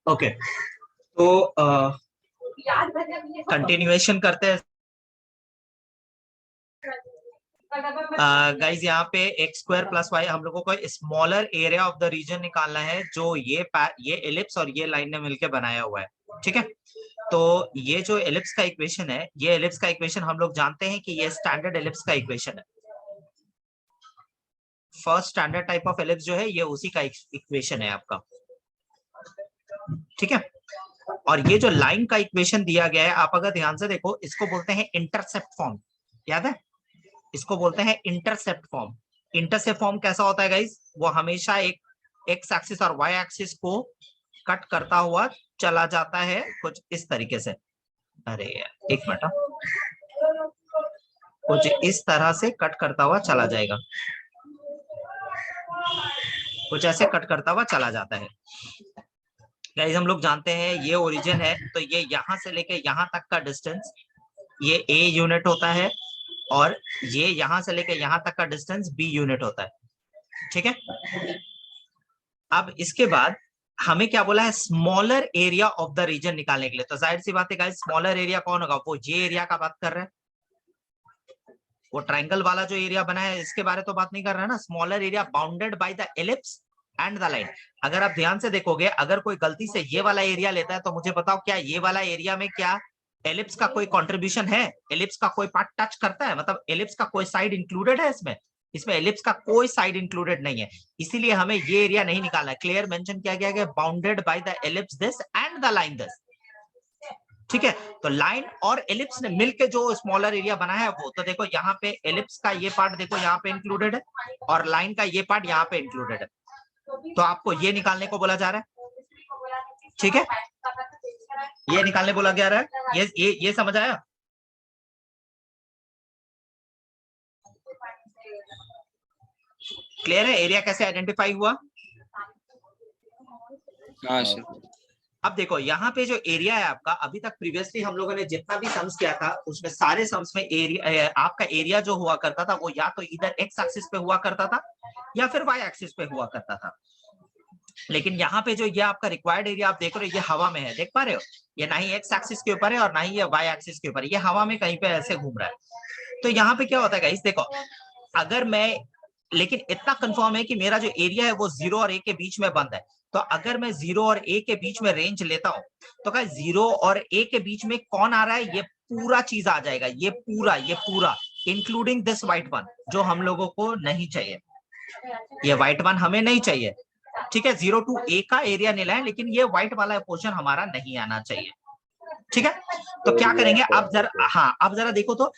Okay, तो continuation करते हैं गाइज। यहाँ पे एक्स स्क्वायर प्लस वाई हम लोगों को smaller area of the region निकालना है जो ये एलिप्स और ये लाइन ने मिलकर बनाया हुआ है। ठीक है, तो ये जो एलिप्स का इक्वेशन है, ये एलिप्स का इक्वेशन हम लोग जानते हैं कि ये स्टैंडर्ड एलिप्स का इक्वेशन है। First standard type of ellipse जो है ये उसी का इक्वेशन है आपका। ठीक है, और ये जो लाइन का इक्वेशन दिया गया है, आप अगर ध्यान से देखो, इसको बोलते हैं इंटरसेप्ट फॉर्म। याद है, इसको बोलते हैं इंटरसेप्ट फॉर्म। इंटरसेप्ट फॉर्म कैसा होता है गाइस? वो हमेशा एक एक्स एक्सिस और वाई एक्सिस को कट करता हुआ चला जाता है कुछ इस तरीके से। अरे यार एक मिनट, कुछ इस तरह से कट करता हुआ चला जाएगा, कुछ ऐसे कट करता हुआ चला जाता है। गाइस हम लोग जानते हैं ये ओरिजिन है, तो ये यहां से लेके यहां तक का डिस्टेंस ये ए यूनिट होता है, और ये यहां से लेके यहां तक का डिस्टेंस बी यूनिट होता है। ठीक है, अब इसके बाद हमें क्या बोला है? Smaller area of the region निकालने के लिए। तो जाहिर सी बात है गाइस, स्मॉलर एरिया कौन होगा? वो ये एरिया का बात कर रहे हैं, वो ट्राइंगल वाला जो एरिया बना है इसके बारे तो बात नहीं कर रहा है ना। Smaller area bounded by the ellipse and the line. अगर आप ध्यान से देखोगे, अगर कोई गलती से ये वाला एरिया लेता है तो मुझे बताओ, क्या ये वाला एरिया में क्या एलिप्स का कोई कंट्रीब्यूशन है? एलिप्स का कोई पार्ट टच करता है? मतलब एलिप्स का कोई साइड इंक्लूडेड है इसमें? इसमें एलिप्स का कोई साइड इंक्लूडेड नहीं है, इसीलिए हमें ये एरिया नहीं निकालना है। क्लियर मेंशन किया गया है bounded by the ellipse this and the line this. ठीक है, तो लाइन और एलिप्स ने मिलके जो स्मॉलर एरिया बना है वो, तो देखो यहाँ पे एलिप्स का ये पार्ट देखो यहाँ पे इंक्लूडेड है, और लाइन का ये पार्ट यहाँ पे इंक्लूडेड है, तो आपको ये निकालने को बोला जा रहा है। ठीक है, ये निकालने बोला जा रहा है। ये समझ आया? क्लियर है एरिया कैसे आइडेंटिफाई हुआ? हाँ सर। अब देखो यहाँ पे जो एरिया है आपका, अभी तक प्रीवियसली हम लोगों ने जितना भी सम्स किया था उसमें सारे सम्स में एरिया, आपका एरिया जो हुआ करता था वो या तो इधर एक्स एक्सिस पे हुआ करता था या फिर वाई एक्सिस पे हुआ करता था। लेकिन यहाँ पे जो ये आपका रिक्वायर्ड एरिया आप देख रहे हो, ये हवा में है, देख पा रहे हो? ये ना ही एक्स एक्सिस के ऊपर है और ना ही ये वाई एक्सिस के ऊपर, ये हवा में कहीं पे ऐसे घूम रहा है। तो यहाँ पे क्या होता है गाइस, देखो अगर मैं, लेकिन इतना कंफर्म है कि मेरा जो एरिया है वो 0 और a के बीच में बंद है। तो अगर मैं 0 और a के बीच में रेंज लेता हूं तो क्या 0 और a के बीच में कौन आ रहा है? ये पूरा चीज आ जाएगा, ये पूरा इंक्लूडिंग दिस व्हाइट वन, जो हम लोगों को नहीं चाहिए। ये व्हाइट वन हमें नहीं चाहिए। ठीक है, 0 टू a का एरिया नहीं लाए, लेकिन ये व्हाइट वाला पोर्शन हमारा नहीं आना चाहिए। ठीक है, तो क्या करेंगे अब जरा, हाँ अब जरा देखो तो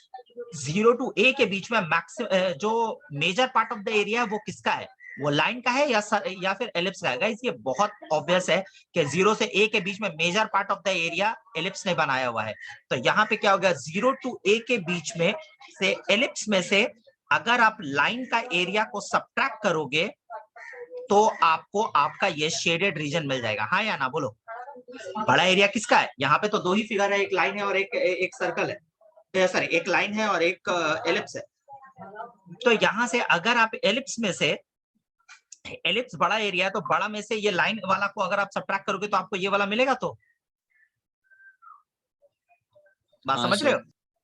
0 टू a के बीच में मैक्सिमम जो major part of the area है वो किसका है? वो लाइन का है या फिर एलिप्स का है? गाइस ये बहुत ऑब्वियस है कि 0 से a के बीच में major part of the area ellipse ने बनाया हुआ है। तो यहाँ पे क्या हो गया, 0 टू a के बीच में से एलिप्स में से अगर आप लाइन का एरिया को सब्ट्रैक्ट करोगे तो आपको आपका ये शेडेड रीजन मिल जाएगा। हाँ या ना बोलो? बड़ा एरिया किसका है? यहाँ पे तो दो ही फिगर है, एक लाइन है और एक सर्कल है, सॉरी एक लाइन है और एक एलिप्स है। तो यहां से अगर आप एलिप्स में से, एलिप्स बड़ा एरिया है तो बड़ा में से ये लाइन वाला को अगर आप सब्ट्रैक्ट करोगे तो आपको ये वाला मिलेगा। तो बात समझ रहे हो?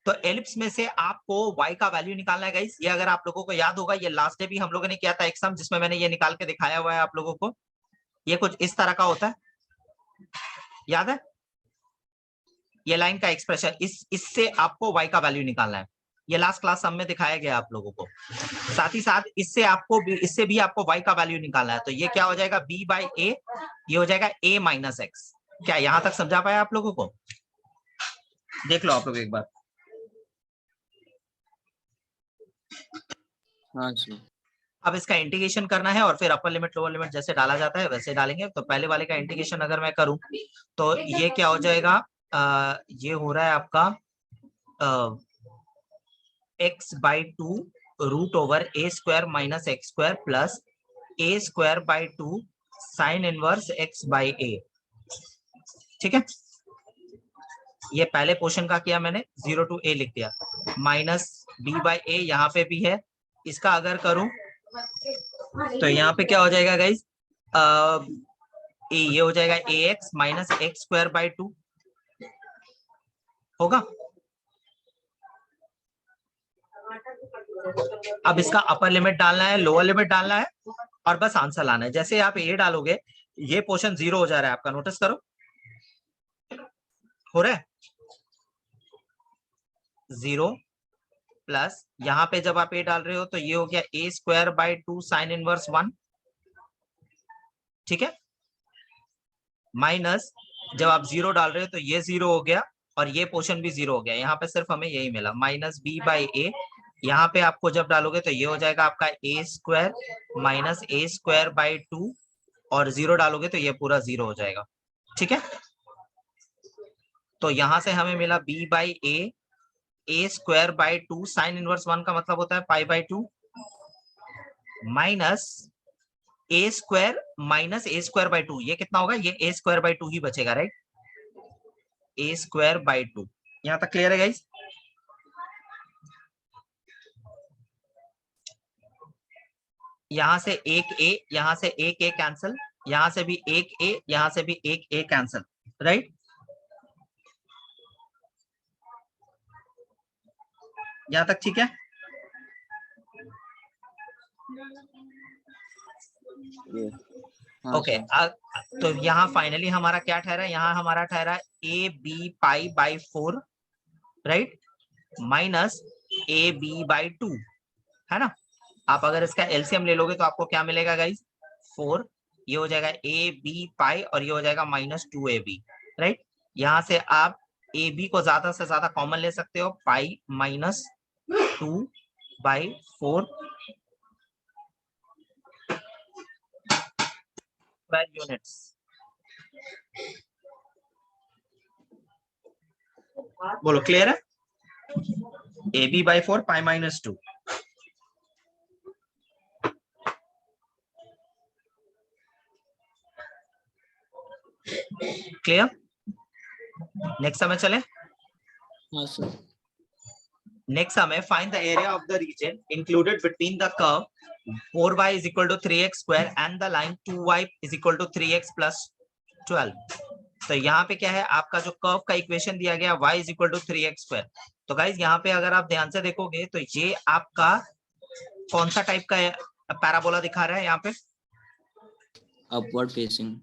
तो एलिप्स में से आपको y का वैल्यू निकालना है गाइस। ये अगर आप लोगों को याद होगा, ये लास्ट डे भी हम लोगों ने किया था एक सम, जिसमें मैंने ये निकाल के दिखाया हुआ है आप लोगों को। ये कुछ इस तरह का होता है, याद है? ये लाइन का एक्सप्रेशन, इससे आपको y का वैल्यू निकालना है। ये लास्ट क्लास सम में दिखाया गया आप लोगों को। साथ ही साथ इससे भी आपको y का वैल्यू निकालना है। तो ये क्या हो जाएगा, b बाई a, ये हो जाएगा a माइनस एक्स। क्या यहां तक समझा पाया आप लोगों को? देख लो आप लोग एक बार। हाँ जी। अब इसका इंटीग्रेशन करना है और फिर अपर लिमिट लोअर लिमिट जैसे डाला जाता है वैसे डालेंगे। तो पहले वाले का इंटीग्रेशन अगर मैं करूं तो ये क्या हो जाएगा, ये हो रहा है आपका x by 2 root over a square minus x square plus a square by 2 sine inverse x by a। ठीक है, ये पहले पोर्शन का किया मैंने, 0 टू a लिख दिया, माइनस b बाई a यहाँ पे भी है। इसका अगर करूं तो यहाँ पे क्या हो जाएगा गाइज, ये हो जाएगा ax minus x square by 2 होगा। अब इसका अपर लिमिट डालना है, लोअर लिमिट डालना है और बस आंसर लाना है। जैसे आप ये डालोगे ये पोर्शन 0 हो जा रहा है आपका, नोटिस करो हो रहा है 0 प्लस यहां पे जब आप ये डाल रहे हो तो ये हो गया a square by 2 sine inverse 1, ठीक है, माइनस जब आप 0 डाल रहे हो तो ये 0 हो गया और ये पोर्शन भी 0 हो गया। यहाँ पे सिर्फ हमें यही मिला माइनस b बाई ए। यहाँ पे आपको जब डालोगे तो ये हो जाएगा आपका a square minus A square by 2 और 0 डालोगे तो ये पूरा 0 हो जाएगा, ठीक है। तो यहां से हमें मिला b by A square by 2 sine inverse 1 का मतलब होता है pi by 2 minus A square minus A square by 2, ये कितना होगा, ये ए स्क्वायर बाई 2 ही बचेगा, राइट, ए स्क्वायर बाई 2। यहां तक क्लियर है गाइस? यहां से एक ए, यहां से एक ए कैंसिल, यहां से भी एक ए, यहां से भी एक ए कैंसिल, राइट। यहां तक ठीक है? ओके तो यहाँ फाइनली हमारा क्या ठहरा, यहाँ हमारा ठहरा a b pi by 4, right, minus a b by 2, है ना। आप अगर इसका एलसीएम ले लोगे तो आपको क्या मिलेगा गाइस, 4, ये हो जाएगा ए बी पाई और ये हो जाएगा माइनस 2 ए बी, राइट। यहाँ से आप ए बी को ज्यादा से ज्यादा कॉमन ले सकते हो, पाई माइनस 2 बाई 4 यूनिट्स। बोलो क्लियर है? A b by 4 pi minus 2, clear? Next समय चले। नेक्स्ट हमें find the area of the region included between the curve 4y is equal to 3x square and the line 2y is equal to 3x plus 12। तो यहाँ पे क्या है, आपका जो कर्व का इक्वेशन दिया गया y is equal to 3x square। तो गाइज यहाँ पे अगर आप ध्यान से देखोगे तो ये आपका कौन सा टाइप का पैराबोला दिखा रहा है यहाँ पे, अपवर्ड फेसिंग।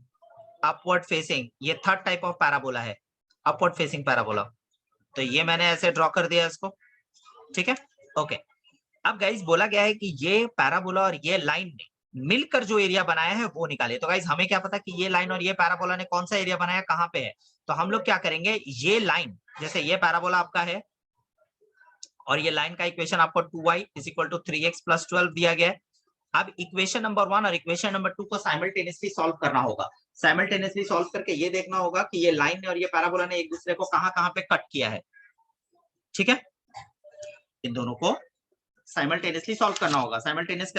अपवर्ड फेसिंग, ये थर्ड टाइप ऑफ पैराबोला है, अपवर्ड फेसिंग पैराबोला। तो ये मैंने ऐसे ड्रॉ कर दिया इसको, ठीक है, ओके। अब गाइज बोला गया है कि ये पैराबोला और ये लाइन ने मिलकर जो एरिया बनाया है वो निकाले। तो गाइज हमें क्या पता कि ये लाइन और ये पैराबोला ने कौन सा एरिया बनाया, कहाँ पे है। तो हम लोग क्या करेंगे, ये लाइन, जैसे ये पैराबोला आपका है और ये लाइन का इक्वेशन आपको 2y is equal to 3x plus 12 दिया गया है। अब इक्वेशन नंबर 1 और इक्वेशन नंबर 2 को साइमल्टेनियसली सॉल्व करना होगा। साइमल्टेनियसली सॉल्व करके ये देखना होगा कि ये लाइन और ये पैराबोला ने एक दूसरे को कहां पे कट किया है, ठीक है। इन दोनों को साइमल्टेनियसली सॉल्व करना होगा। साइमल्टेनियस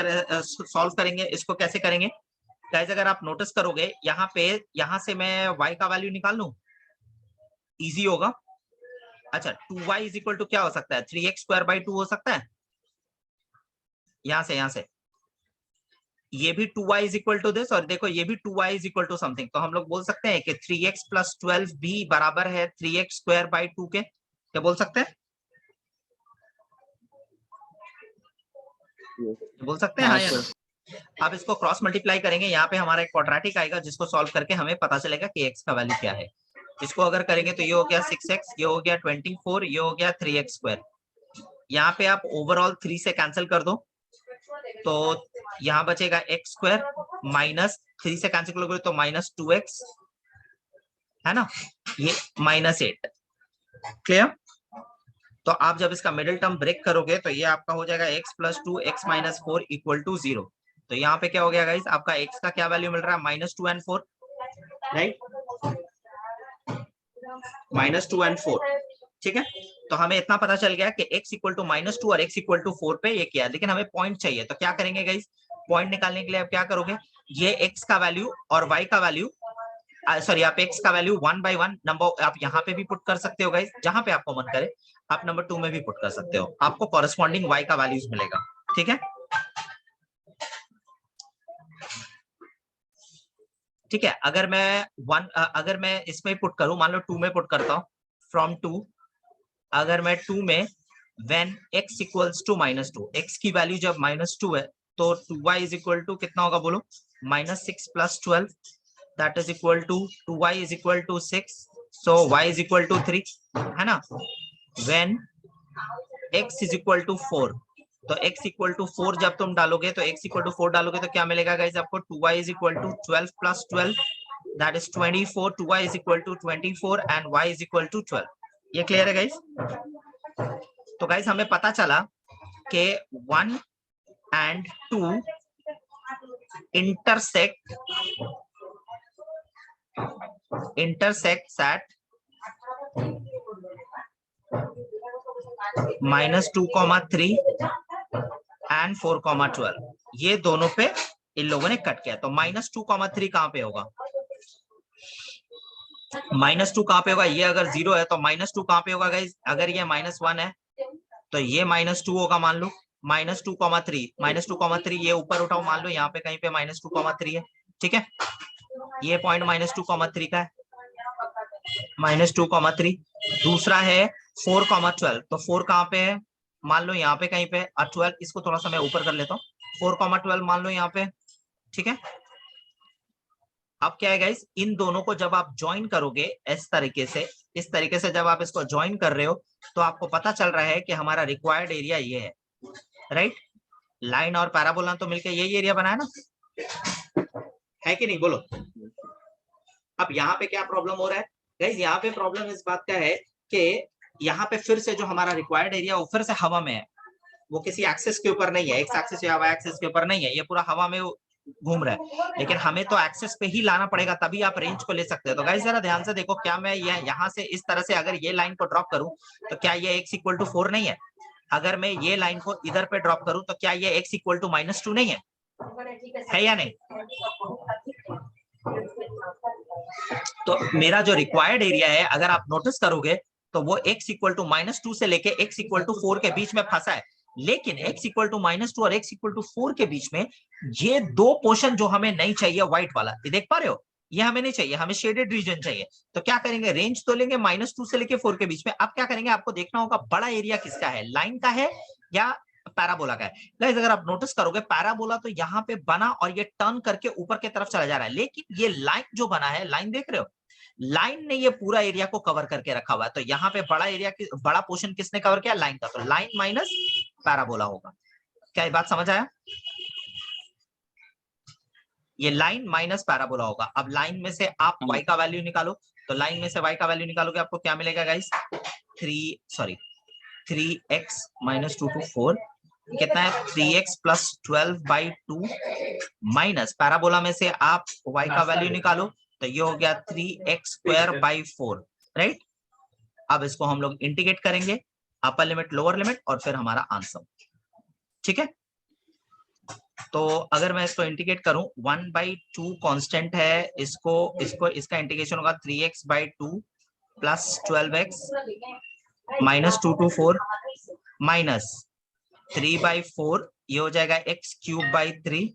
सॉल्व करेंगे, इसको कैसे करेंगे गाइस, अगर आप नोटिस करोगे यहाँ पे, यहाँ से मैं y का वैल्यू निकाल लूं, इजी होगा। अच्छा 2y इज इक्वल टू क्या हो सकता है, 3x स्क्वायर बाई 2 हो सकता है। यहाँ से ये भी 2y is equal to this और देखो ये भी 2y is equal to something. तो हम लोग बोल सकते हैं कि 3x प्लस 12 भी बराबर है 3x स्क्वायर बाई 2 के, क्या बोल सकते हैं, बोल सकते हैं हाँ या ना। अब इसको क्रॉस मल्टीप्लाई करेंगे, यहाँ पे हमारा एक क्वाड्रेटिक आएगा जिसको सॉल्व करके हमें पता चलेगा कि x का वैल्यू क्या है। इसको अगर करेंगे तो ये हो गया 6x, ये हो गया 24, ये हो गया 3x स्क्वायर। यहाँ पे आप ओवरऑल 3 से कैंसिल कर दो तो यहाँ बचेगा x स्क्वायर माइनस 3 से कैंसिल करोगे तो माइनस 2x, है ना, ये माइनस 8, क्लियर। तो आप जब इसका मिडिल टर्म ब्रेक करोगे तो ये आपका हो जाएगा x plus 2 x minus 4 equal to 0। तो यहाँ पे क्या हो गया गाइस, आपका x का क्या वैल्यू मिल रहा है, minus 2 and 4, right, minus 2 and 4, ठीक है। तो हमें इतना पता चल गया कि x इक्वल टू माइनस 2 और x इक्वल टू 4 पे ये किया, लेकिन हमें पॉइंट चाहिए। तो क्या करेंगे गाइस, पॉइंट निकालने के लिए आप क्या करोगे, ये x का वैल्यू और y का वैल्यू, सॉरी आप x का वैल्यू 1/1 नंबर आप यहाँ पे भी पुट कर सकते हो गाइस, जहां पे आपको मन करे। आप नंबर 2 में भी पुट कर सकते हो, आपको कॉरेस्पॉन्डिंग y का वैल्यूज मिलेगा, ठीक है। ठीक है, अगर मैं अगर मैं इसमें पुट करूं, मान लो 2 में पुट करता हूं, फ्रॉम 2, अगर मैं 2 में when x equals to -2, x की वैल्यू जब -2 है तो 2y इज इक्वल टू कितना होगा बोलो, -6 + 12, that is equal to 2y is equal to 6, so y is equal to 3, है ना। when x is equal to 4, तो x इक्वल टू 4 जब तुम डालोगे, तो x इक्वल टू 4 डालोगे तो क्या मिलेगा गाइस आपको, 2y is equal to 12 + 12, that is 24, 2y is equal to 24 and y is equal to 12। ये क्लियर है गाइस। तो गाइस हमें पता चला कि 1 and 2 intersects at -2, 3 and 4, 12। ये दोनों पे इन लोगों ने कट किया, तो -2, 3 कहां पे होगा, -2 कहां पे होगा, ये अगर 0 है तो -2 कहां पे होगा गाइस, अगर ये -1 है तो ये -2 होगा, मान लो -2, 3, -2, 3 ये ऊपर उठाओ, मान लो यहाँ पे कहीं पे -2, 3 है, ठीक है, ये पॉइंट -2, 3 का है, -2, 3। दूसरा है 4, 12, तो 4 कहां पे है, मान लो यहाँ पे कहीं पे, और 12 इसको थोड़ा सा मैं ऊपर कर लेता हूँ, 4, 12 मान लो यहाँ पे, ठीक है। अब क्या है गाइस, इन दोनों को जब आप ज्वाइन करोगे इस तरीके से जब आप इसको ज्वाइन कर रहे हो, तो आपको पता चल रहा है कि हमारा रिक्वायर्ड एरिया ये है, राइट। लाइन और पैराबोला तो मिलकर यही एरिया बनाया ना, है कि नहीं, बोलो। अब यहाँ पे क्या प्रॉब्लम हो रहा है गाइस, यहाँ पे प्रॉब्लम इस बात का है कि यहाँ पे फिर से जो हमारा रिक्वायर्ड एरिया वो फिर से हवा में है, वो किसी एक्सिस के ऊपर नहीं है, एक्स एक्सिस या वाई एक्सिस के ऊपर नहीं है, ये पूरा हवा में घूम रहा है, लेकिन हमें तो एक्सेस पे ही लाना पड़ेगा, तभी आप रेंज को ले सकते हैं। तो गाइस जरा ध्यान से देखो, क्या मैं ये यहाँ से इस तरह से अगर ये लाइन को ड्रॉप करूं तो क्या ये x इक्वल टू 4 नहीं है, अगर मैं ये लाइन को इधर पे ड्रॉप करूं तो क्या ये x इक्वल टू -2 नहीं है या नहीं। तो मेरा जो रिक्वायर्ड एरिया है, अगर आप नोटिस करोगे तो वो x इक्वल टू -2 से लेके x इक्वल टू 4 के बीच में फंसा है, लेकिन x इक्वल टू -2 और x इक्वल टू 4 के बीच में ये दो पोर्शन जो हमें नहीं चाहिए, व्हाइट वाला, ये देख पा रहे हो, ये हमें नहीं चाहिए, हमें शेडेड रीजन चाहिए। तो क्या करेंगे, रेंज तो लेंगे -2 से लेके 4 के बीच में। अब क्या करेंगे, आपको देखना होगा बड़ा एरिया किसका है, लाइन का है या पैराबोला का है। गाइस अगर आप नोटिस करोगे, पैराबोला तो यहाँ पे बना और ये टर्न करके ऊपर की तरफ चला जा रहा है, लेकिन ये लाइन जो बना है, लाइन देख रहे हो, लाइन ने ये पूरा एरिया को कवर करके रखा हुआ है। तो यहाँ पे बड़ा एरिया, बड़ा पोर्शन किसने कवर किया, लाइन का, तो लाइन माइनस पैराबोला होगा। क्या ये बात समझ आया, ये लाइन माइनस पैराबोला होगा। अब लाइन में से आप y का वैल्यू निकालो, तो लाइन में से y का वैल्यू निकालोगे, आपको क्या मिलेगा गाइस, 3x -2 to 4 कितना है, 3x + 12/2 माइनस पैराबोला में से आप y का वैल्यू निकालो, तो ये हो गया 3x² राइट। अब इसको हम लोग इंटीग्रेट करेंगे, अपर लिमिट लोअर लिमिट, और फिर हमारा आंसर, ठीक है। तो अगर मैं इसको इंटीग्रेट करूं, 1/2 कांस्टेंट है, इसका इंटीग्रेशन होगा 3x/2 + 12x -2 to 4 माइनस 3/4, ये हो जाएगा x³ 3,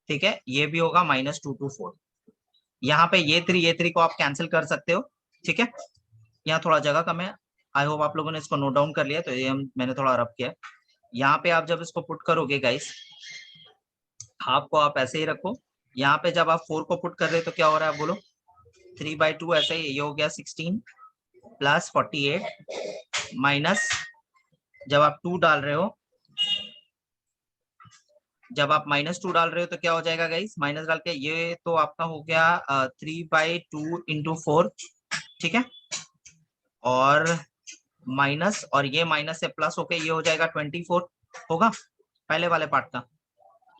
ठीक है, ये भी होगा -2 to 4। यहाँ पे ये 3 को आप कैंसिल कर सकते हो, ठीक है। यहाँ थोड़ा जगह कम है, आई होप आप लोगों ने इसको नोट डाउन कर लिया, तो ये मैंने थोड़ा रब किया। यहाँ पे आप जब इसको पुट करोगे गाइस, हाफ को आप ऐसे ही रखो, यहाँ पे जब आप 4 को पुट कर रहे हो तो क्या हो रहा है बोलो, 3/2 ऐसे ही, ये हो गया 16 + 48 माइनस, जब आप 2 डाल रहे हो, जब आप -2 डाल रहे हो तो क्या हो जाएगा गाइस, माइनस डाल के, ये तो आपका हो गया 3/2 × 4, ठीक है, और माइनस, और ये माइनस से प्लस होके ये हो जाएगा 24 होगा पहले वाले पार्ट का,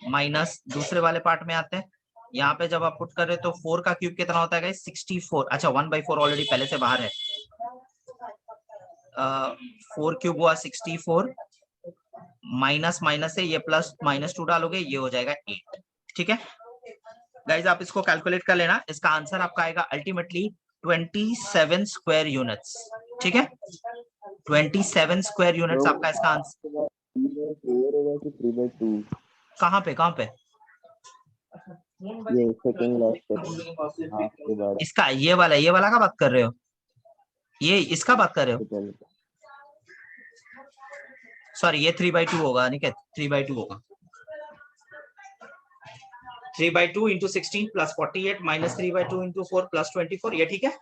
माइनस दूसरे वाले पार्ट में आते हैं। यहाँ पे जब आप पुट कर रहे हो तो 4 का क्यूब कितना होता है गाइस, 64। अच्छा 1/4 ऑलरेडी पहले से बाहर है, 4 क्यूब हुआ 64, माइनस माइनस से ये प्लस -2 डालोगे, ये हो जाएगा 8, ठीक है। गाइस आप इसको कैलकुलेट कर लेना, इसका आंसर आपका आएगा अल्टीमेटली 27 स्क्वायर यूनिट्स, ठीक है, 27 स्क्वायर यूनिट्स आपका इसका आंसर। कहाँ पे ये सेकंड लास्ट हाफ के बाद इसका ये वाला का बात कर रहे हो? ये इसका बात कर रहे हो? पहले सॉरी, ये 3/2 होगा अनिकेत, 3/2 होगा। 3/2 into 16 plus 48 minus 3/2 into 4 plus 24, ये ठीक है।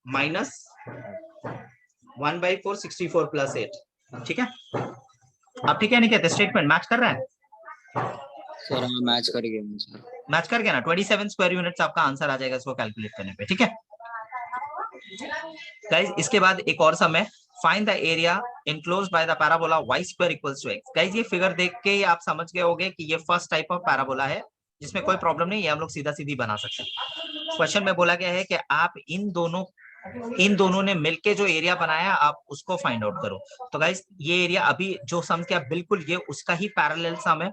माइनस 1/4 64 प्लस 8, ठीक है। अब ठीक है अनिकेत, स्टेटमेंट मैच कर रहा है? सर हाँ मैच कर गया सर। मैच कर गया ना? 27 स्क्वायर यूनिट्स आपका आंसर आ जाएगा इसको कैलकुलेट करने पे, ठीक है गाइस। इसके बाद एक और सम है, find the area enclosed by the parabola y square equals to x। Guys ये फिगर देख के ही आप समझ गए होंगे कि ये फर्स्ट टाइप ऑफ पैराबोला है, जिसमें कोई प्रॉब्लम नहीं है, हम लोग सीधा सीधी बना सकते हैं। क्वेश्चन में बोला गया है कि आप इन दोनों ने मिलके जो एरिया बनाया आप उसको फाइंड आउट करो। तो गाइस ये एरिया अभी जो सम किया बिल्कुल ये उसका ही पैरेलल सम है,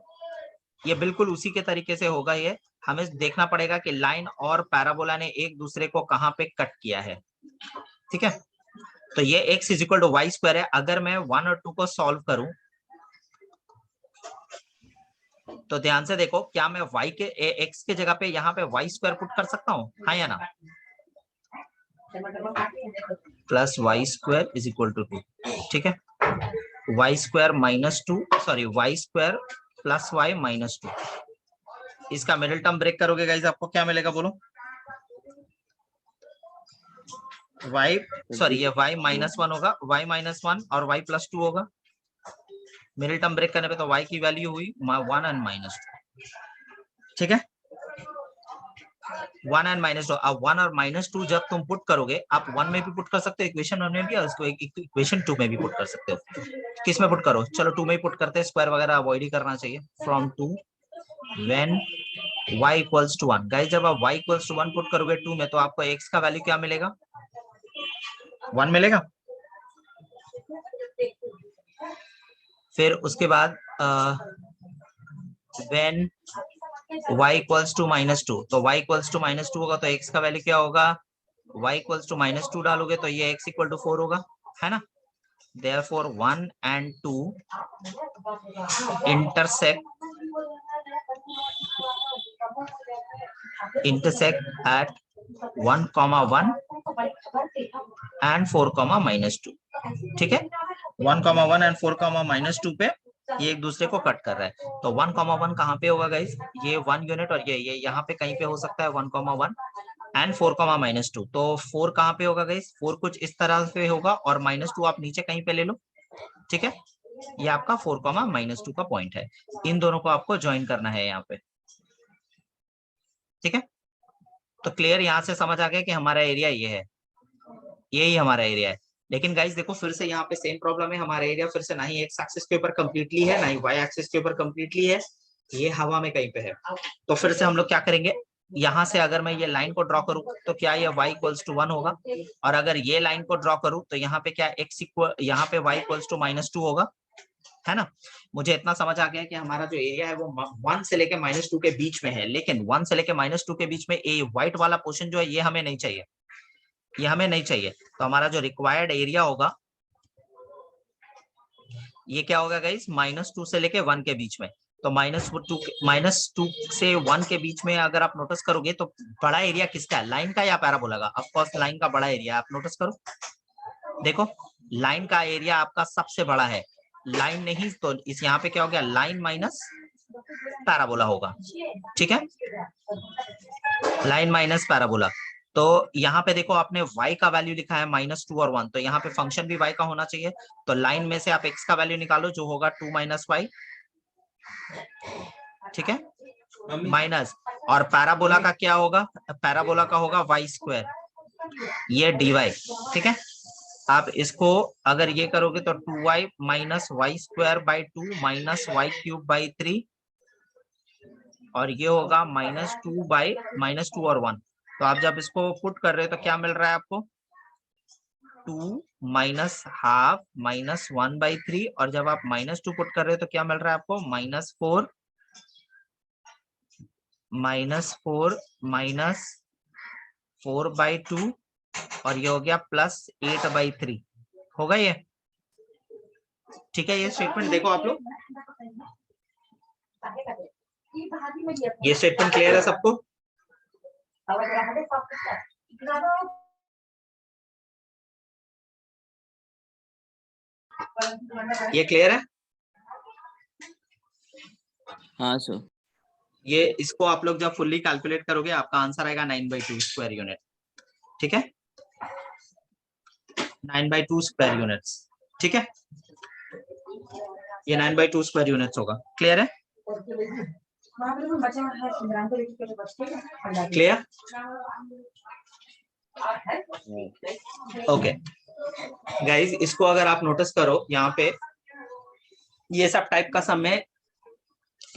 ये बिल्कुल उसी के तरीके से होगा। ये हमें देखना पड़ेगा कि लाइन और पैराबोला ने एक दूसरे को कहां पे कट किया है, ठीक है। तो ये x equal to y square है। अगर मैं 1 और 2 को सॉल्व करूं तो ध्यान से देखो, क्या मैं y के x के जगह पे यहाँ पे वाई स्क्वायर पुट कर सकता हूँ, हाँ या ना? Plus y square is equal to 2, ठीक है। Y square minus 2, sorry y square plus y minus 2, इसका मिडिल टर्म ब्रेक करोगे गाइस, आपको क्या मिलेगा बोलो? y, सॉरी ये y -1 होगा, y -1 और y +2 होगा। मिडिल टर्म ब्रेक करने पे तो y की वैल्यू हुई 1 एंड -2, ठीक है। 1 एंड -2, अब 1 और -2 जब तुम पुट करोगे, आप 1 में भी पुट कर सकते हो इक्वेशन 1 में भी, और उसको इक्वेशन 2 में भी पुट कर सकते हो। किस में पुट करो? चलो 2 में ही पुट करते हैं, स्क्वायर वगैरह अवॉइड ही करना चाहिए। From 2 when y equals to 1, guys जब आप y इक्वल्स टू 1 पुट करोगे 2 में, तो आपको x का वैल्यू क्या मिलेगा? 1 मिलेगा। फिर उसके बाद व्हेन y इक्वल्स टू -2, तो y इक्वल्स टू -2 होगा तो x का वैल्यू क्या होगा? y इक्वल्स टू -2 डालोगे तो ये x इक्वल टू 4 होगा, है ना। Therefore 1 and 2 intersect at 1,1 and 4,-2, ठीक है। 1,1 and 4,-2 पे ये एक दूसरे को कट कर रहा है। तो 1,1 कहाँ पे होगा गाइस? ये 1 यूनिट, और ये यहाँ पे कहीं पे हो सकता है 1,1 एंड 4,-2। तो 4 कहाँ पे होगा गाइस? 4 कुछ इस तरह से होगा, और -2 आप नीचे कहीं पे ले लो, ठीक है। ये आपका 4,-2 का पॉइंट है, इन दोनों को आपको ज्वाइन करना है यहाँ पे, ठीक है। तो क्लियर, यहाँ से समझ आ गया कि हमारा एरिया ये है, यही हमारा एरिया है। लेकिन गाइस देखो फिर से यहाँ पे सेम प्रॉब्लम है, हमारा एरिया फिर से ना ही एक्स एक्सिस के ऊपर कंप्लीटली है, ना ही वाई एक्सिस के ऊपर कंप्लीटली है, ये हवा में कहीं पे है। तो फिर से हम लोग क्या करेंगे, यहाँ से अगर मैं ये लाइन को ड्रॉ करूं तो क्या ये y इक्वल्स टू 1 होगा, और अगर ये लाइन को ड्रॉ करूं तो यहाँ पे क्या x इक्वल, यहाँ पे y इक्वल्स टू -2 होगा, है ना। मुझे इतना समझ आ गया कि हमारा जो एरिया है वो 1 से लेके -2 के बीच में है, लेकिन 1 से लेके -2 के बीच में ये व्हाइट वाला पोर्शन जो है ये हमें नहीं चाहिए, ये हमें नहीं चाहिए। तो हमारा जो रिक्वायर्ड एरिया होगा ये क्या होगा गाइस? -2 से लेके 1 के बीच में। तो -2 से 1 के बीच में अगर आप नोटिस करोगे तो बड़ा एरिया किसका है, लाइन का या पैराबोला का? ऑफ कोर्स लाइन का बड़ा एरिया, आप नोटिस करो, देखो लाइन का एरिया आपका सबसे बड़ा है, लाइन नहीं तो इस यहाँ पे क्या हो गया, लाइन माइनस पैराबोला होगा, ठीक है, लाइन माइनस पैराबोला। तो यहाँ पे देखो आपने y का वैल्यू लिखा है -2 और 1, तो यहाँ पे फंक्शन भी y का होना चाहिए। तो लाइन में से आप x का वैल्यू निकालो जो होगा 2 - y, ठीक है, माइनस, और पैराबोला का क्या होगा? पैराबोला का होगा y स्क्वायर, ये dy, ठीक है। आप इसको अगर ये करोगे तो 2y - y square by 2 minus y cube by 3, और ये होगा -2 और 1। तो आप जब इसको पुट कर रहे हो तो क्या मिल रहा है आपको? 2 -½ -1/3, और जब आप -2 पुट कर रहे हो तो क्या मिल रहा है आपको? -4 -4/2, और ये हो गया +8/3, होगा ये, ठीक है। ये स्टेटमेंट देखो आप लोग, ये स्टेटमेंट क्लियर है सबको? ये क्लियर है? हाँ सर। ये इसको आप लोग जब फुल्ली कैलकुलेट करोगे आपका आंसर आएगा 9/2 स्क्वायर यूनिट। ठीक है, 9/2 स्क्वायर यूनिट्स। ठीक है, ये 9/2 स्क्वायर यूनिट्स होगा। क्लियर है? क्लियर? ओके गाइज, इसको अगर आप नोटिस करो यहाँ पे ये सब टाइप का सम में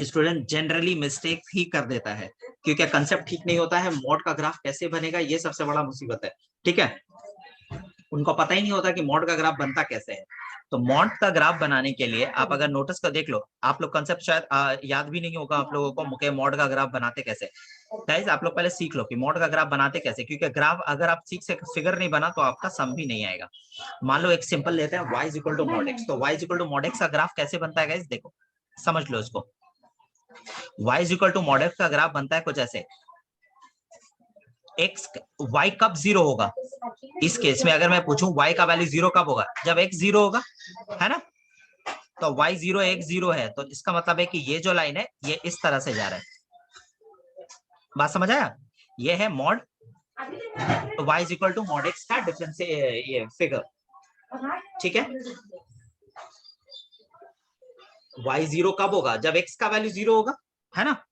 स्टूडेंट जनरली मिस्टेक ही कर देता है क्योंकि कंसेप्ट ठीक नहीं होता है। मॉड का ग्राफ कैसे बनेगा ये सबसे बड़ा मुसीबत है। ठीक है, उनको पता ही नहीं होता कि मॉड का ग्राफ बनता कैसे है। तो मॉड का ग्राफ बनाने के लिए आप अगर नोटिस कर देख लो, आप लोग कंसेप्ट शायद याद भी नहीं होगा आप लोगों को मुझे मॉड का ग्राफ बनाते कैसे। गाइस आप लोग पहले सीख लो कि मॉड का ग्राफ बनाते कैसे, क्योंकि ग्राफ अगर आप ठीक से फिगर नहीं बना तो आपका सम भी नहीं आएगा। मान लो एक सिंपल लेते हैं y equal to mod x। तो y equal to mod x का ग्राफ कैसे बनता है गाइस, देखो समझ लो इसको। y equal to mod x का ग्राफ बनता है कुछ ऐसे। x y कब जीरो होगा, इस केस में अगर मैं पूछूं y का वैल्यू जीरो कब होगा, जब x जीरो होगा, है ना। तो y जीरो x जीरो है तो इसका मतलब है कि ये जो लाइन है ये इस तरह से जा रहा है। बात समझ आया? ये है mod y equal to mod x का डिफरेंस ये फिगर। ठीक है, y जीरो कब होगा, जब x का वैल्यू जीरो होगा, है ना।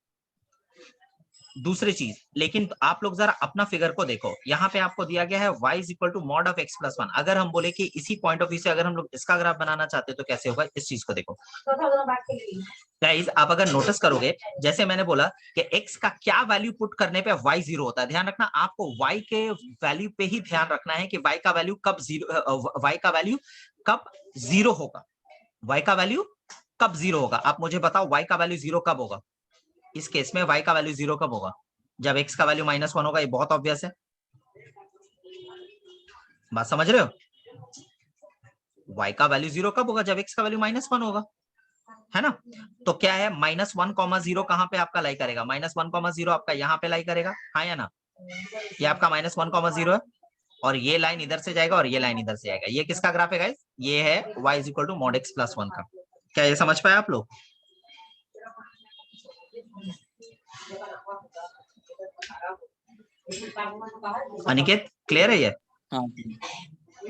दूसरी चीज, लेकिन आप लोग जरा अपना फिगर को देखो, यहाँ पे आपको दिया गया है y equal to mod of x plus 1। अगर हम बोले कि इसी पॉइंट ऑफ व्यू से अगर हम लोग इसका ग्राफ बनाना चाहते हैं तो कैसे होगा, इस चीज को देखो गाइस। आप अगर नोटिस करोगे, जैसे मैंने बोला कि x का क्या वैल्यू पुट करने पे y जीरो होता है, ध्यान रखना आपको y के वैल्यू पे ही ध्यान रखना है कि y का वैल्यू कब जीरो, y का वैल्यू कब जीरो होगा, y का वैल्यू कब जीरो होगा। आप मुझे बताओ y का वैल्यू जीरो कब होगा। इस केस में y का वैल्यू जीरो कब होगा, जब x का वैल्यू -1 होगा। ये बहुत ऑब्वियस है, बात समझ रहे हो। y का वैल्यू जीरो कब होगा, जब x का वैल्यू -1 होगा, है ना। तो क्या है -1,0 कहां पे आपका लाई करेगा, -1,0 आपका यहाँ पे लाई करेगा, हाँ या ना। ये आपका -1,0 है और ये लाइन इधर से जाएगा और ये लाइन इधर से आएगा। ये किसका ग्राफ है गाइस, ये है y equal to mod x plus 1 का। क्या ये समझ पाए आप लोग? अनिकेत क्लियर है ये? हाँ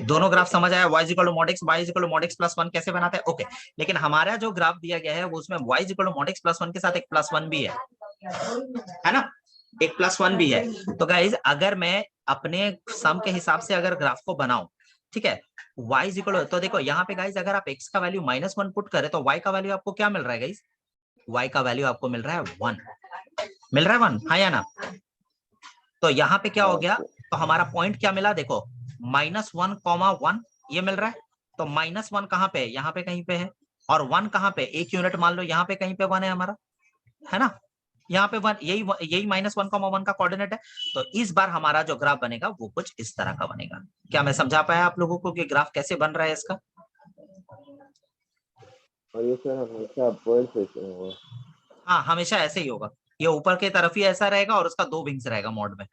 दोनों ग्राफ समझ आया, y equal to mod x, y equal to mod x plus 1 कैसे बनाते हैं। ओके, लेकिन हमारा जो ग्राफ दिया गया है वो उसमें y equal to mod x plus 1 के साथ एक +1 भी है ना, एक +1 भी है। तो गाइज अगर मैं अपने सम के हिसाब से अगर ग्राफ को बनाऊं, ठीक है, y इक्वल तो देखो यहाँ पे गाइज अगर आप x का वैल्यू -1 पुट करें तो y का वैल्यू आपको क्या मिल रहा है गाइज, y का वैल्यू आपको मिल रहा है 1, मिल रहा है 1, हाँ या ना। तो यहाँ पे क्या हो गया, तो हमारा पॉइंट क्या मिला, देखो -1,1 ये मिल रहा है। तो -1 कहाँ पे है, यहाँ पे कहीं पे है, और 1 कहाँ पे, एक यूनिट मान लो यहाँ पे कहीं पे 1 है हमारा, है ना। यहाँ पे 1, यही -1,1 का कोऑर्डिनेट है। तो इस बार हमारा जो ग्राफ बनेगा वो कुछ इस तरह का बनेगा। क्या मैं समझा पाया आप लोगों को कि ग्राफ कैसे बन रहा है इसका? और ये सर हमेशा अपवर्ड सेशन होगा। हाँ हमेशा ऐसे ही होगा, ये ऊपर की तरफ ही ऐसा रहेगा और उसका 2 विंग्स रहेगा मॉड में।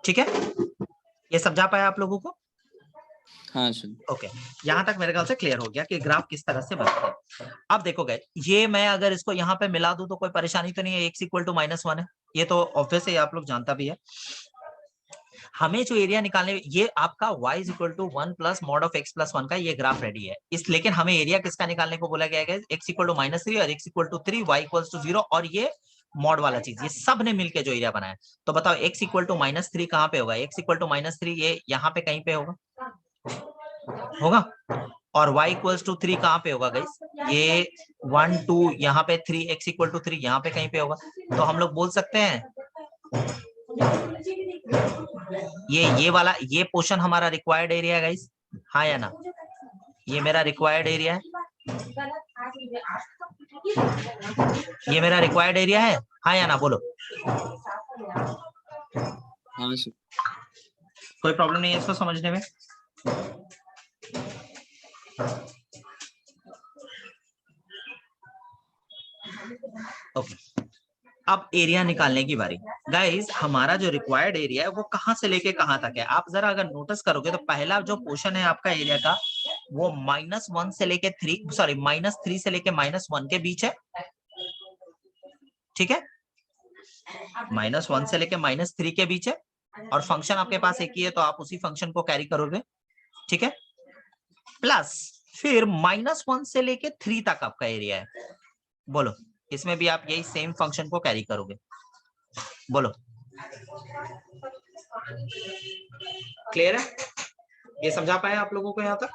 ठीक है, ये समझा पाया आप लोगों को? हाँ सर। ओके, यहाँ तक मेरे ख्याल से क्लियर हो गया कि ग्राफ किस तरह से बनता है। अब देखोगे ये मैं अगर इसको यहाँ पे मिला दूं तो कोई परेशानी तो नहीं है, x इक्वल टू -1 है, ये तो ऑब्वियस है, आप लोग जानता भी है। हमें जो एरिया निकालने, ये आपका y equal to 1 plus mod of x plus 1 का ये ग्राफ रेडी है। इस लेकिन हमें एरिया किसका निकालने को बोला गया है, x इक्वल टू -3 और x equal to 3, y equal to 0 और ये मॉड वाला चीज, ये सब ने मिलकर जो एरिया बनाया। तो बताओ x इक्वल टू -3 कहाँ पे होगा, x इक्वल टू -3 ये यहाँ पे कहीं पे होगा और y इक्वल्स टू 3 कहाँ पे होगा गाइस, ये 1 2 यहाँ पे 3, x इक्वल टू 3 यहाँ पे कहीं पे होगा। तो हम लोग बोल सकते हैं ये वाला ये पोर्शन हमारा रिक्वायर्ड एरिया है गाइस, हाँ या ना। ये मेरा रिक्वायर्ड एरिया है, ये मेरा रिक्वायर्ड एरिया है, हाँ या ना, बोलो। हाँ सर। कोई प्रॉब्लम नहीं है इसको समझने में। ओके, अब एरिया निकालने की बारी। गाइस हमारा जो रिक्वायर्ड एरिया है वो कहां से लेके कहां तक है, आप जरा अगर नोटिस करोगे तो पहला जो पोर्शन है आपका एरिया का वो -1 से लेके 3, सॉरी -3 से लेके -1 के बीच है, ठीक है, -1 से लेके -3 के बीच है, और फंक्शन आपके पास एक ही है तो आप उसी फंक्शन को कैरी करोगे, ठीक है, प्लस फिर -1 से लेके 3 तक आपका एरिया है। बोलो इसमें भी आप यही सेम फंक्शन को कैरी करोगे, बोलो क्लियर है, ये समझा पाए आप लोगों को यहाँ तक?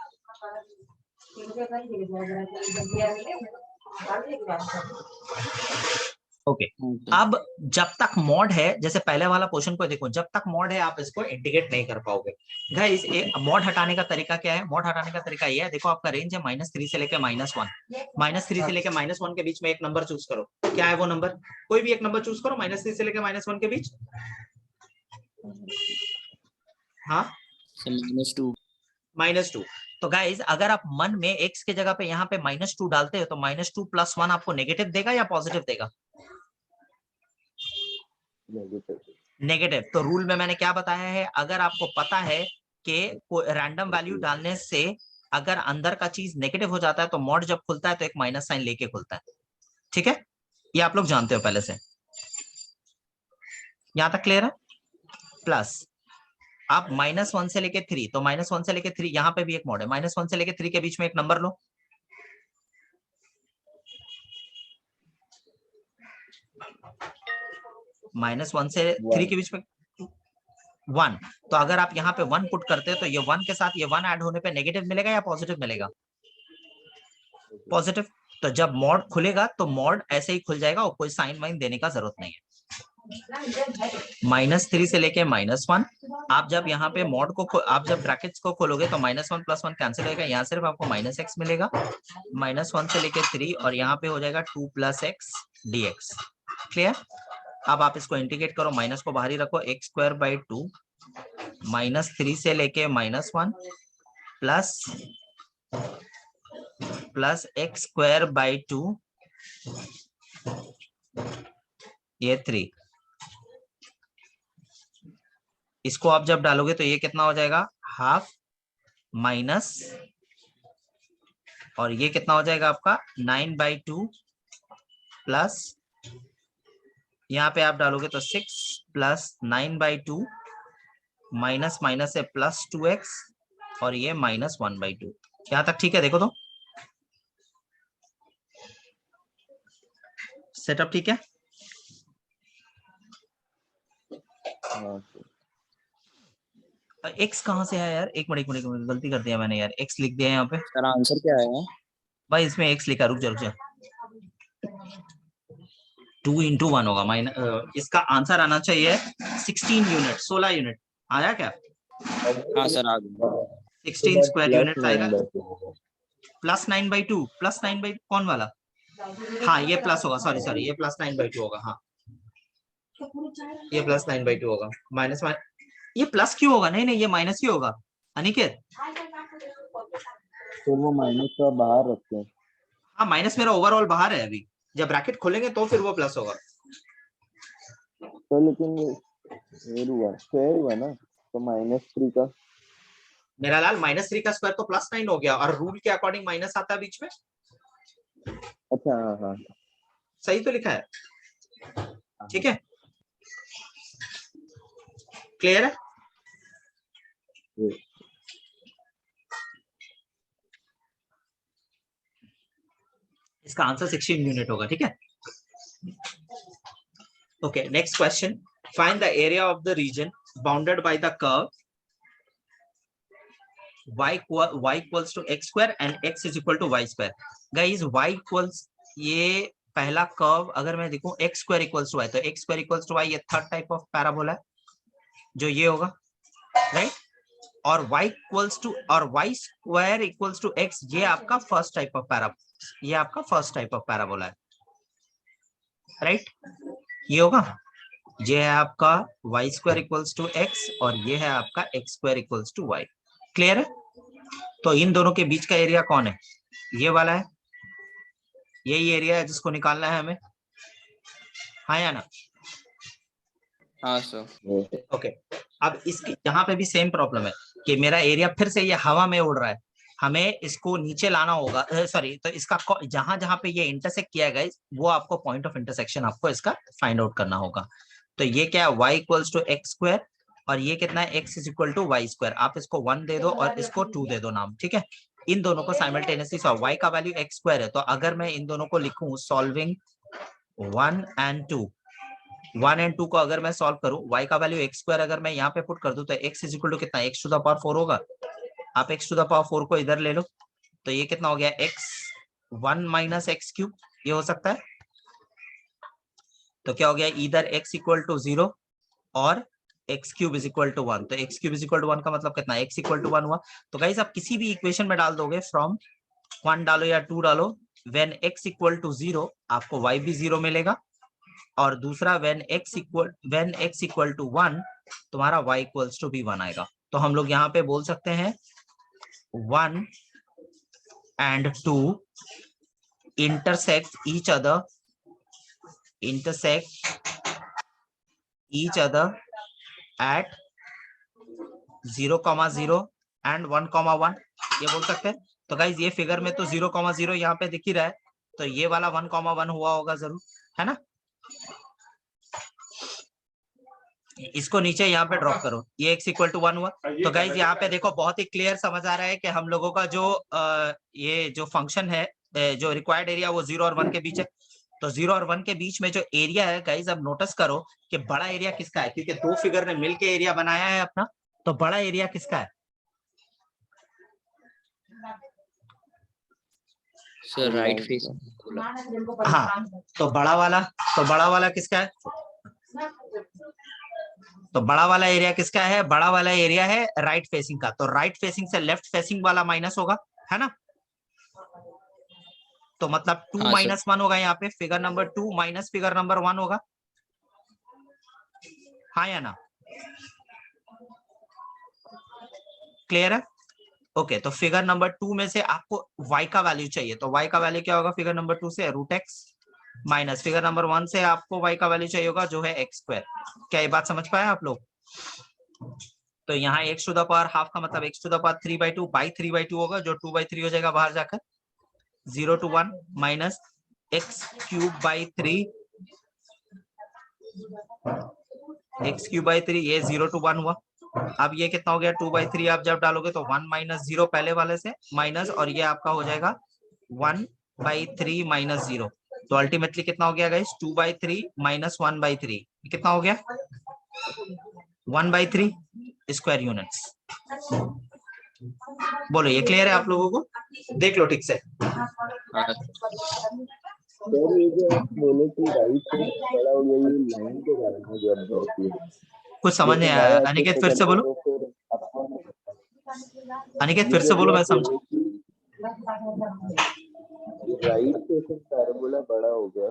ओके अब जब तक मॉड है, जैसे पहले वाला पोर्शन को देखो, जब तक मॉड है आप इसको इंटीग्रेट नहीं कर पाओगे। गाइस मॉड हटाने का तरीका क्या है? मॉड हटाने का तरीका ये है, देखो आपका रेंज है -3 से लेके -1, -3 से लेके -1 के बीच में एक नंबर चूज करो, क्या है वो नंबर? कोई भी एक नंबर चूज करो -3 से लेके -1 के बीच। हाँ -2। -2। तो गाइज अगर आप मन में x के जगह पे यहाँ पे -2 डालते हो तो -2 + 1 आपको नेगेटिव देगा या पॉजिटिव देगा? नेगेटिव। तो रूल में मैंने क्या बताया है, अगर आपको पता है कि रैंडम वैल्यू डालने से अगर अंदर का चीज नेगेटिव हो जाता है तो मॉड जब खुलता है तो एक माइनस साइन लेके खुलता है, ठीक है, ये आप लोग जानते हो पहले से, यहां तक क्लियर है? प्लस आप -1 से लेके 3, तो -1 से लेके 3 यहाँ पे भी एक मॉड है, -1 से लेके 3 के बीच में एक नंबर लो, -1 से 3 के बीच में 1। तो अगर आप यहाँ पे 1 पुट करते हैं तो ये 1 के साथ ये 1 ऐड होने पे नेगेटिव मिलेगा या पॉजिटिव मिलेगा? पॉजिटिव। तो जब मॉड खुलेगा तो मॉड ऐसे ही खुल जाएगा और कोई साइन वाइन देने का जरूरत नहीं है। -3 से लेके -1, आप जब यहाँ पे मॉड को आप जब ब्रैकेट्स को खोलोगे तो -1 + 1 कैंसिल होगा, यहाँ सिर्फ आपको -x मिलेगा, -1 से लेके 3 और यहाँ पे हो जाएगा 2 + x dx। क्लियर? अब आप इसको इंटीग्रेट करो, माइनस को बाहर ही रखो, x²/2 -3 से लेके -1 प्लस x²/2 ये 3। इसको आप जब डालोगे तो ये कितना हो जाएगा, हाफ माइनस, और ये कितना हो जाएगा आपका 9/2 प्लस, यहाँ पे आप डालोगे तो 6 + 9/2 माइनस माइनस से +2x और ये -1/2। यहाँ तक ठीक है? देखो तो सेटअप ठीक है? x कहाँ से है यार? एक मिनट गलती कर दिया मैंने यार, x लिख दिया यहाँ पे। सर आंसर क्या आएगा? भाई इसमें x लिखा, रुक जा 2 × 1 होगा, इसका आंसर आना चाहिए 16 यूनिट, 16 यूनिट आया क्या? हाँ सर आ गया। 16 स्क्वायर यूनिट आएगा, +9/2 +9/2 कौन वाला? हाँ ये प्लस होगा, सॉरी ये +9/2 होगा, हाँ ये +9/2 होगा, माइनस ये प्लस क्यों होगा? नहीं ये माइनस ही होगा अनिकेत। तो वो माइनस का बाहर रखते हैं। हाँ माइनस मेरा ओवरऑल बाहर है, अभी जब ब्रैकेट खोलेंगे तो फिर वो प्लस होगा। तो लेकिन ये हुआ स्क्वायर हुआ ना, तो -3 का मेरा लाल -3 का स्क्वायर तो +9 हो गया, और रूल के अकॉर्डिंग माइनस आता है बीच में। अच्छा हाँ सही तो लिखा है, ठीक है, क्लियर है? इसका आंसर 16 यूनिट होगा, ठीक है। Okay next question, find the area of the reason bounded by the curve y equals to x² and x is equal to y²। Guys y equals, ये पहला कर्व अगर मैं देखूं x² equals to y, तो x² equals to y ये third type of parabola है जो ये होगा, राइट, और y equals to x ये आपका फर्स्ट टाइप ऑफ पैराबोला, ये आपका फर्स्ट टाइप ऑफ पैराबोला है, राइट, ये होगा, ये है आपका y² equals to x और ये है आपका x² equals to y। Clear है? तो इन दोनों के बीच का एरिया कौन है? ये वाला है, यही एरिया है जिसको निकालना है हमें, हाँ या ना? हाँ सर। ओके, अब इसकी यहाँ पे भी सेम प्रॉब्लम है कि मेरा एरिया फिर से ये हवा में उड़ रहा है, हमें इसको नीचे लाना होगा, सॉरी, तो इसका जहां जहां पे ये इंटरसेक्ट किया गया वो आपको पॉइंट ऑफ इंटरसेक्शन आपको इसका फाइंड आउट करना होगा। तो ये क्या है, y equals to x square, और ये कितना है, x is equal to y square. आप इसको 1 दे दो और इसको 2 दे दो नाम, ठीक है। इन दोनों को साइमल्टेनियसली सॉल्व, y का वैल्यू x स्क्वायर है, तो अगर मैं इन दोनों को लिखूं सॉल्विंग 1 एंड 2, 1 एंड 2 को अगर मैं सॉल्व करूं, y का वैल्यू x स्क्वायर अगर मैं यहाँ पे पुट कर दूं तो x इज इक्वल टू कितना, x टू द पावर 4 होगा। आप x टू द पावर 4 को इधर ले लो, तो ये कितना हो गया, x 1 माइनस एक्स क्यूब, ये हो सकता है। तो क्या हो गया, इधर x इक्वल टू 0 और x cube is equal to 1। तो x cube is equal to 1 का मतलब कितना, x इक्वल टू 1 हुआ। तो गाइस आप किसी भी इक्वेशन में डाल दोगे, फ्रॉम 1 डालो या 2 डालो, व्हेन x इक्वल टू 0 आपको y भी 0 मिलेगा, और दूसरा व्हेन x इक्वल टू 1 तुम्हारा y इक्वल्स टू भी 1 आएगा। तो हम लोग यहाँ पे बोल सकते हैं 1 and 2 intersect each other at 0,0 and 1,1, ये बोल सकते हैं। तो गाइज ये फिगर में तो 0,0 यहाँ पे दिख ही रहा है, तो ये वाला 1,1 हुआ होगा जरूर, है ना। इसको नीचे यहाँ पे ड्रॉप करो, ये x इक्वल टू 1 हुआ। तो गाइज यहाँ पे देखो बहुत ही क्लियर समझ आ रहा है कि हम लोगों का जो ये जो फंक्शन है, जो रिक्वायर्ड एरिया वो 0 और 1 के बीच है। तो 0 और 1 के बीच में जो एरिया है गाइज, अब नोटिस करो कि बड़ा एरिया किसका है, क्योंकि दो फिगर ने मिलके एरिया बनाया है अपना, तो बड़ा एरिया किसका है सर राइट फेस। हाँ, तो बड़ा वाला किसका है, तो बड़ा वाला एरिया किसका है, बड़ा वाला एरिया है राइट फेसिंग का। तो राइट फेसिंग से लेफ्ट फेसिंग वाला माइनस होगा, है ना। तो मतलब 2 हाँ, माइनस 1 होगा यहाँ पे, figure number 2 minus figure number 1 होगा, हाँ या ना, क्लियर है। ओके, तो फिगर नंबर 2 में से आपको y का वैल्यू चाहिए, तो y का वैल्यू क्या होगा फिगर नंबर 2 से, √x, माइनस फिगर नंबर 1 से आपको y का वैल्यू चाहिए होगा जो है x स्क्वायर। क्या ये बात समझ पाए आप लोग। तो यहाँ x to the power half का मतलब x to the power 3/2 by 3/2 होगा, जो 2/3 हो जाएगा बाहर जाकर, 0 to 1 minus x cube by 3, x cube by 3, ये 0 to 1 हुआ। अब ये कितना हो गया, 2/3 आप जब डालोगे तो 1 माइनस 0 पहले वाले से माइनस, और ये आपका हो जाएगा 1/3 माइनस 0। तो अल्टीमेटली कितना हो गया गाइस, 2/3 माइनस 1/3, कितना हो गया 1/3 स्क्वायर यूनिट्स। बोलो ये क्लियर है आप लोगों को, देख लो ठीक से। सर ये जो आप बोले कि राइट से बड़ा हो गया, ये लाइन के कारण है जो आप ड्रॉ किए, कुछ समझ नहीं आया अनिकेत, फिर से बोलो, अनिकेत फिर से बोलो, मैं समझ। राइट से पैराबोला बड़ा हो गया,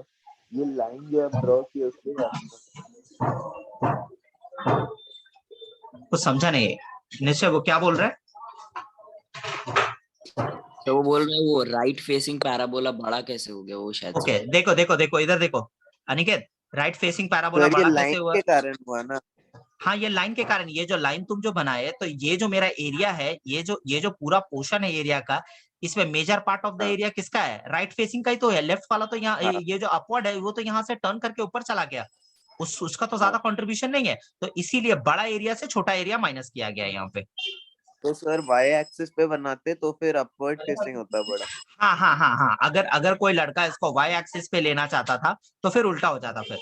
ये लाइन जो आप ड्रॉ किए उसके कुछ समझा नहीं निश्चय, वो क्या बोल रहा है। तो वो बोल रहे हैं वो राइट फेसिंग पैराबोला बड़ा कैसे हो गया वो शायद। ओके देखो देखो देखो इधर देखो अनिकेत, राइट फेसिंग पैराबोला बड़ा कैसे हुआ, के कारण हुआ ना। हाँ ये लाइन के कारण, ये जो लाइन तुम जो बनाए, तो ये जो मेरा एरिया है, ये जो पूरा पोर्शन है एरिया का, इसमें major part of the area किसका है, राइट फेसिंग का ही तो है। लेफ्ट वाला तो यहाँ ये जो अपवर्ड है वो तो यहाँ से टर्न करके ऊपर चला गया, उसका तो ज्यादा कंट्रीब्यूशन नहीं है, तो इसीलिए बड़ा एरिया से छोटा एरिया माइनस किया गया है यहाँ पे। तो सर वाई एक्सिस पे बनाते तो फिर अपवर्ड फेसिंग होता बड़ा। हाँ हाँ हाँ हाँ, अगर कोई लड़का इसको वाई एक्सिस पे लेना चाहता था तो फिर उल्टा हो जाता फिर।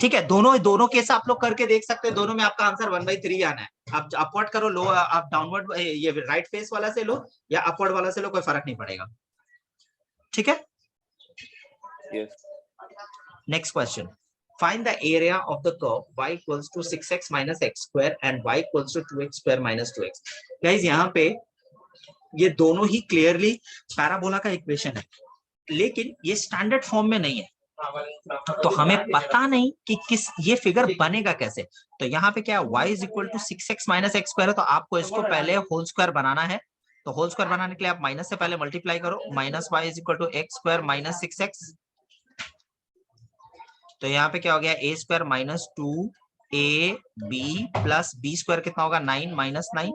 ठीक है, दोनों केस आप लोग करके देख सकते हैं, दोनों में आपका आंसर 1/3 आना है। आप अपवर्ड करो लो, आप डाउनवर्ड ये राइट फेस वाला से लो या अपवर्ड वाला से लो, कोई फर्क नहीं पड़ेगा। ठीक है, next question, find the area of the curve y equals to 6x minus x square and y equals to 2x square minus 2x। Guys यहाँ पे ये दोनों ही क्लियरली पैराबोला का इक्वेशन है, लेकिन ये स्टैंडर्ड फॉर्म में नहीं है, तो हमें पता नहीं कि किस ये फिगर बनेगा कैसे। तो यहाँ पे क्या है, y is equal to 6x minus x square है, तो आपको इसको पहले होल स्क्वायर बनाना है। तो होल स्क्वायर बनाने के लिए आप माइनस से पहले मल्टीप्लाई करो, minus y is equal to x square minus 6x, तो यहाँ पे क्या हो गया, A square minus 2ab plus B square कितना होगा 9 माइनस 9,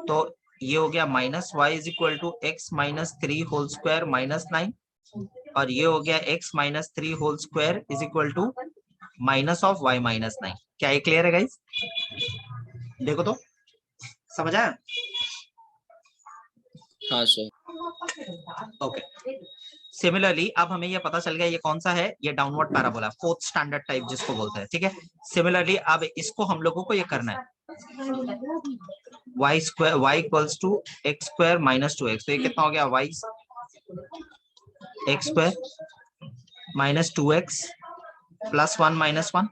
तो ये हो गया minus Y is equal to X minus 3 whole square minus 9, और ये हो गया x minus 3 whole square is equal to minus of y minus 9। क्या ये क्लियर है गाइस? देखो तो समझ आया? हाँ सर। ओके, सिमिलरली अब हमें ये पता चल गया ये कौन सा है, ये downward parabola, fourth standard type जिसको बोलते हैं, ठीक है। सिमिलरली अब इसको हम लोगों को ये करना है, y square y equals to x square minus 2x, तो ये कितना हो गया y x square minus 2x plus 1 minus 1,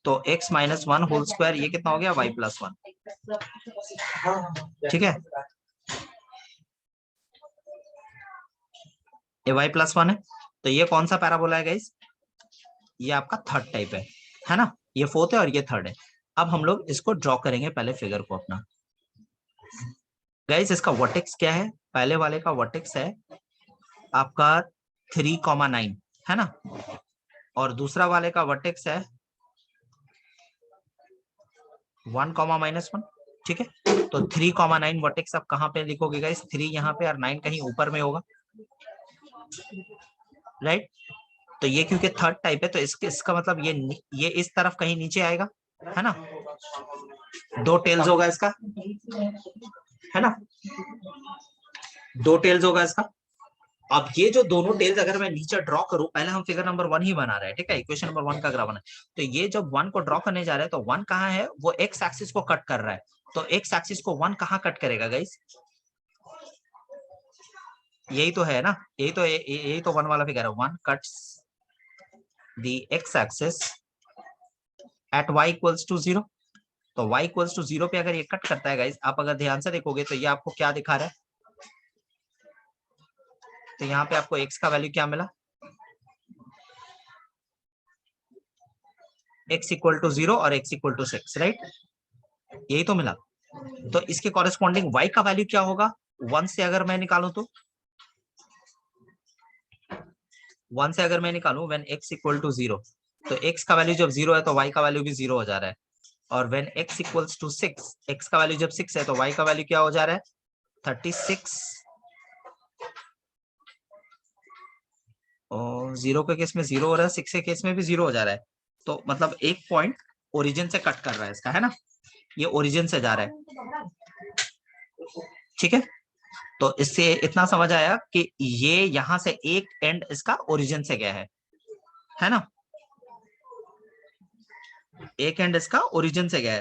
तो x माइनस 1 होल स्क्वायर ये कितना हो गया y प्लस 1, ठीक है। ये y प्लस 1 है, तो ये कौन सा पैराबोला है गाइस? ये आपका थर्ड टाइप है ना, ये फोर्थ है और ये थर्ड है। अब हम लोग इसको ड्रॉ करेंगे पहले फिगर को अपना। गाइस इसका वर्टेक्स क्या है? पहले वाले का वर्टेक्स है आपका 3,9 है ना, और दूसरा वाले का वर्टेक्स है 1,-1, ठीक है। तो 3,9 वर्टेक्स आप कहाँ पे लिखोगे गाइस? 3 यहाँ पे और 9 कहीं ऊपर में होगा, राइट। तो ये क्योंकि थर्ड टाइप है तो इसका मतलब ये इस तरफ कहीं नीचे आएगा, है ना, 2 टेल्स होगा इसका, है ना, 2 टेल्स होगा इसका। अब ये जो दोनों टेल्स अगर मैं नीचे ड्रॉ करूं, पहले हम फिगर नंबर 1 ही बना रहे हैं, ठीक है, इक्वेशन नंबर 1 का ग्राफ बना है। तो ये जब 1 को ड्रॉ करने जा रहे हैं तो 1 कहाँ है? वो एक्स एक्सिस को कट कर रहा है, तो एक्स एक्सिस को 1 कहाँ कट करेगा गाइस? यही तो है ना, यही तो 1 वाला फिगर है। 1 cuts the x axis at y equals to 0, तो y इक्वल्स टू 0 पे अगर ये कट करता है गाइस, आप अगर ध्यान से देखोगे तो ये आपको क्या दिखा रहा है? तो यहाँ पे आपको x का वैल्यू क्या मिला? x इक्वल टू 0 और x इक्वल टू 6, राइट, यही तो मिला। तो इसके कॉरेस्पॉन्डिंग y का वैल्यू क्या होगा? 1 से अगर मैं निकालूं तो 1 से अगर मैं निकालूं व्हेन x इक्वल टू 0, तो x का वैल्यू जब 0 है तो y का वैल्यू भी 0 हो जा रहा है, और when x equals to 6, x का वैल्यू जब 6 है तो y का वैल्यू क्या हो जा रहा है? 36, और 0 के केस में 0 हो रहा है, 6 के केस में भी 0 हो जा रहा है, तो मतलब एक पॉइंट ओरिजिन से कट कर रहा है इसका, है ना, ये ओरिजिन से जा रहा है, ठीक है। तो इससे इतना समझ आया कि ये यहां से एक एंड इसका ओरिजिन से गया है ना, एक एंड इसका ओरिजिन से गया है।